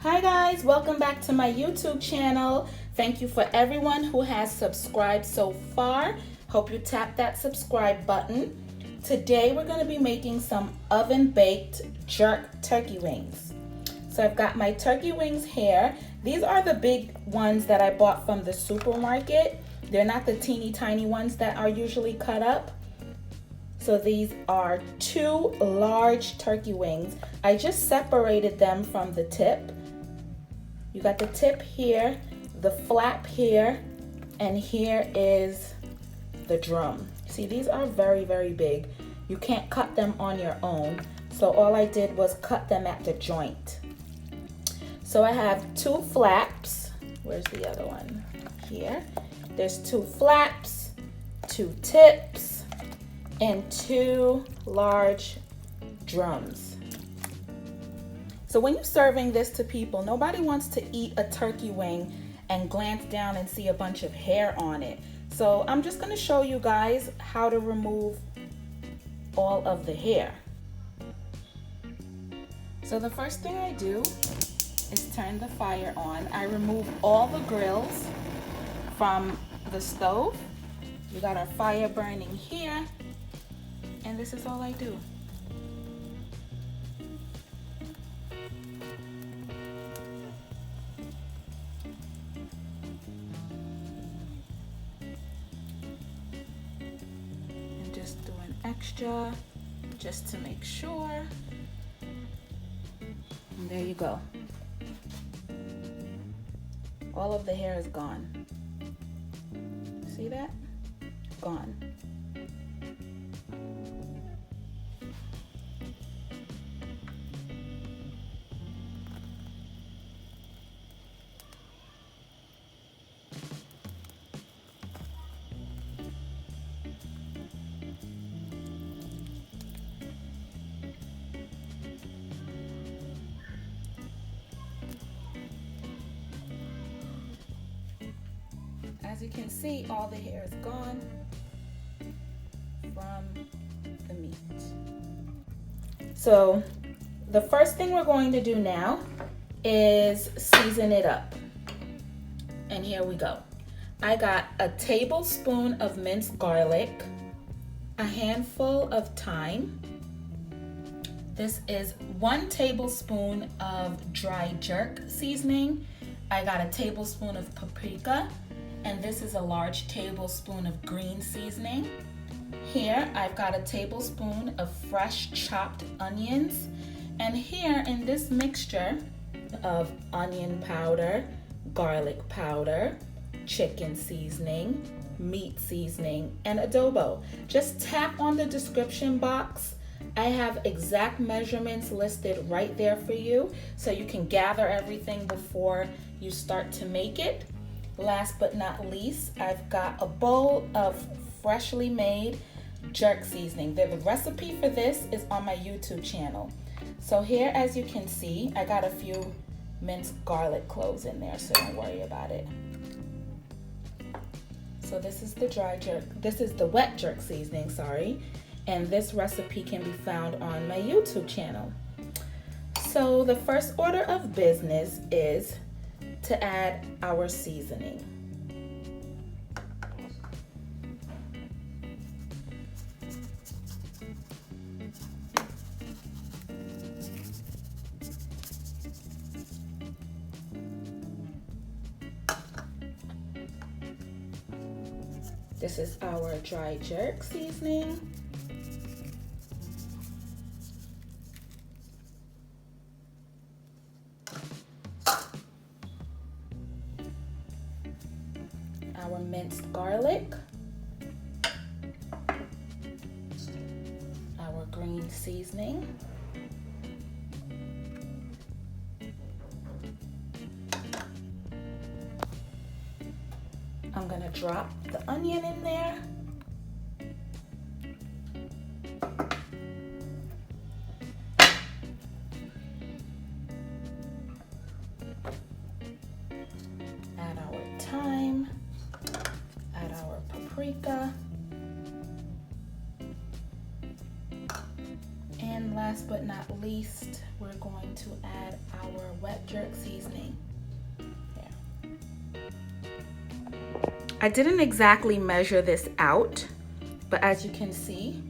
Hi guys, welcome back to my YouTube channel. Thank you for everyone who has subscribed so far. Hope you tap that subscribe button. Today we're going to be making some oven baked jerk turkey wings. So I've got my turkey wings here. These are the big ones that I bought from the supermarket. They're not the teeny tiny ones that are usually cut up. So these are 2 large turkey wings. I just separated them from the tip. You got the tip here, the flap here, and here is the drum. See, these are very, very big. You can't cut them on your own. So all I did was cut them at the joint. So I have 2 flaps. Where's the other one? Here. There's 2 flaps, 2 tips, and 2 large drums. So when you're serving this to people, nobody wants to eat a turkey wing and glance down and see a bunch of hair on it. So I'm just going to show you guys how to remove all of the hair. So the first thing I do is turn the fire on. I remove all the grills from the stove. We got our fire burning here, and this is all I do. And just do an extra just to make sure. And there you go. All of the hair is gone. See that? Gone. As you can see, all the hair is gone from the meat. So the first thing we're going to do now is season it up. And here we go. I got a tablespoon of minced garlic, a handful of thyme. This is 1 tablespoon of dry jerk seasoning. I got a tablespoon of paprika. And this is a large tablespoon of green seasoning. Here I've got a tablespoon of fresh chopped onions. And here in this mixture of onion powder, garlic powder, chicken seasoning, meat seasoning, and adobo. Just tap on the description box. I have exact measurements listed right there for you so you can gather everything before you start to make it. Last but not least, I've got a bowl of freshly made jerk seasoning. The recipe for this is on my YouTube channel. So here, as you can see, I got a few minced garlic cloves in there, so don't worry about it. So this is the dry jerk, this is the wet jerk seasoning, sorry. And this recipe can be found on my YouTube channel. So the first order of business is to add our seasoning. This is our dry jerk seasoning. Our minced garlic, our green seasoning, I'm going to drop the onion in there. Add our thyme. Add our paprika. last but not least, we're going to add our wet jerk seasoning. I didn't exactly measure this out, but as you can see,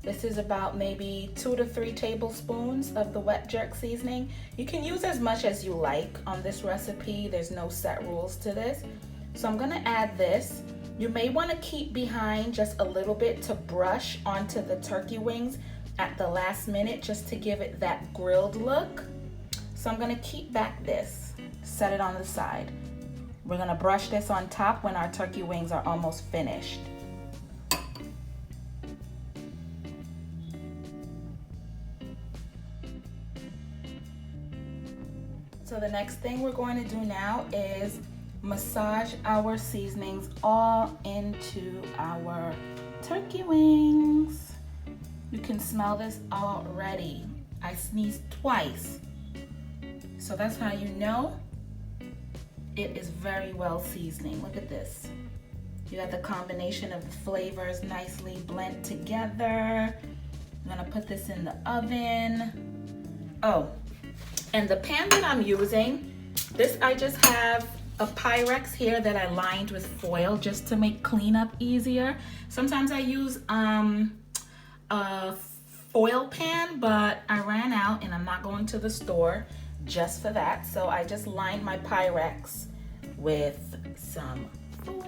this is about maybe 2 to 3 tablespoons of the wet jerk seasoning. You can use as much as you like on this recipe. There's no set rules to this. So I'm gonna add this. You may wanna keep behind just a little bit to brush onto the turkey wings at the last minute just to give it that grilled look. So I'm gonna keep back this, set it on the side. We're gonna brush this on top when our turkey wings are almost finished. So the next thing we're going to do now is massage our seasonings all into our turkey wings. You can smell this already. I sneezed twice. So that's how you know it is very well seasoning. Look at this. You got the combination of the flavors nicely blend together. I'm gonna put this in the oven. Oh, and the pan that I'm using, this I just have a Pyrex here that I lined with foil just to make cleanup easier. Sometimes I use a foil pan, but I ran out and I'm not going to the store just for that. So I just lined my Pyrex with some foil.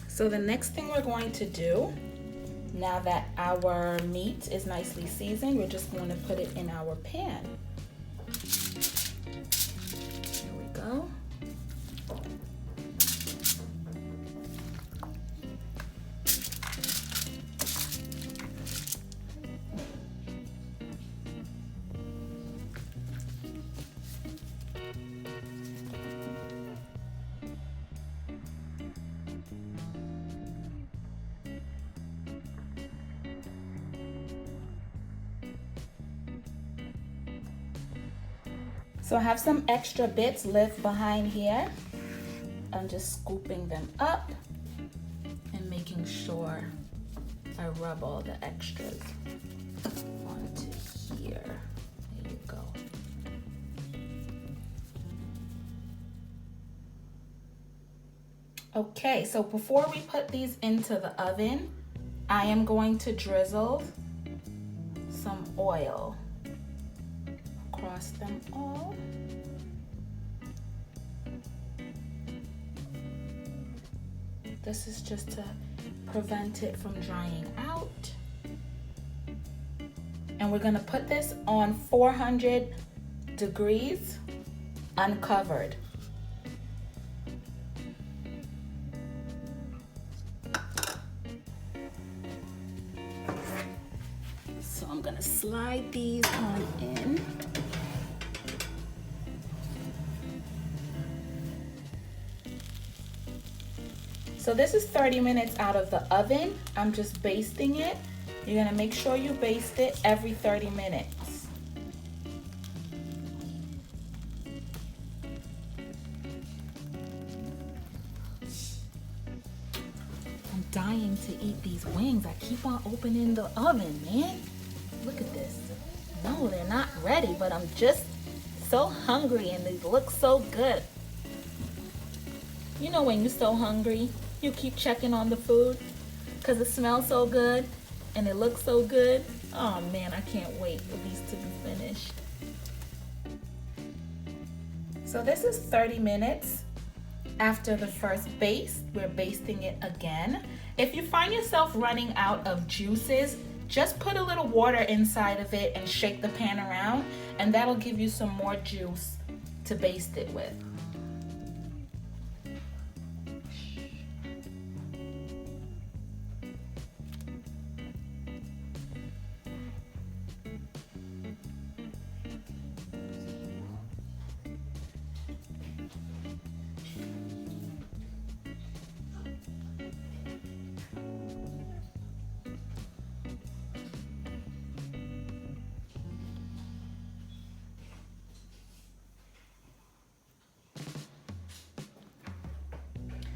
So the next thing we're going to do, now that our meat is nicely seasoned, we're just going to put it in our pan. There we go. So I have some extra bits left behind here. I'm just scooping them up and making sure I rub all the extras onto here. There you go. Okay, so before we put these into the oven, I am going to drizzle some oil across them all. This is just to prevent it from drying out. And we're gonna put this on 400 degrees uncovered. So I'm gonna slide these on in. So this is 30 minutes out of the oven. I'm just basting it. You're gonna make sure you baste it every 30 minutes. I'm dying to eat these wings. I keep on opening the oven, man. Look at this. No, they're not ready, but I'm just so hungry and they look so good. You know when you're so hungry, you keep checking on the food because it smells so good. and it looks so good. Oh man, I can't wait for these to be finished. So this is 30 minutes after the first baste. We're basting it again. If you find yourself running out of juices, just put a little water inside of it and shake the pan around, and that'll give you some more juice to baste it with.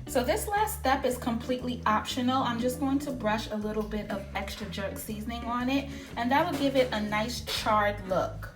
So this last step is completely optional. I'm just going to brush a little bit of extra jerk seasoning on it, and that'll give it a nice charred look.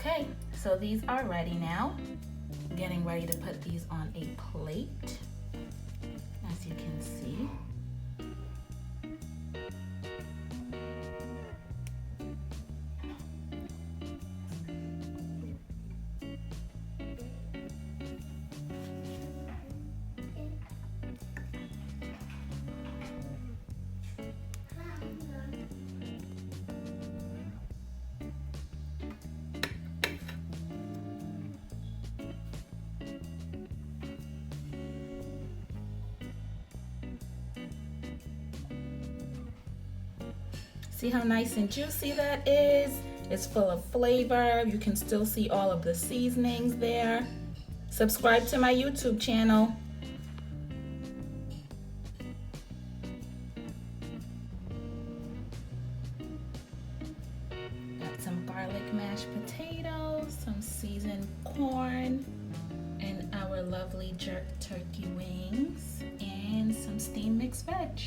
Okay, so these are ready now. I'm getting ready to put these on a plate, as you can see. See how nice and juicy that is? It's full of flavor. You can still see all of the seasonings there. Subscribe to my YouTube channel. Got some garlic mashed potatoes, some seasoned corn, and our lovely jerk turkey wings, and some steamed mixed veg.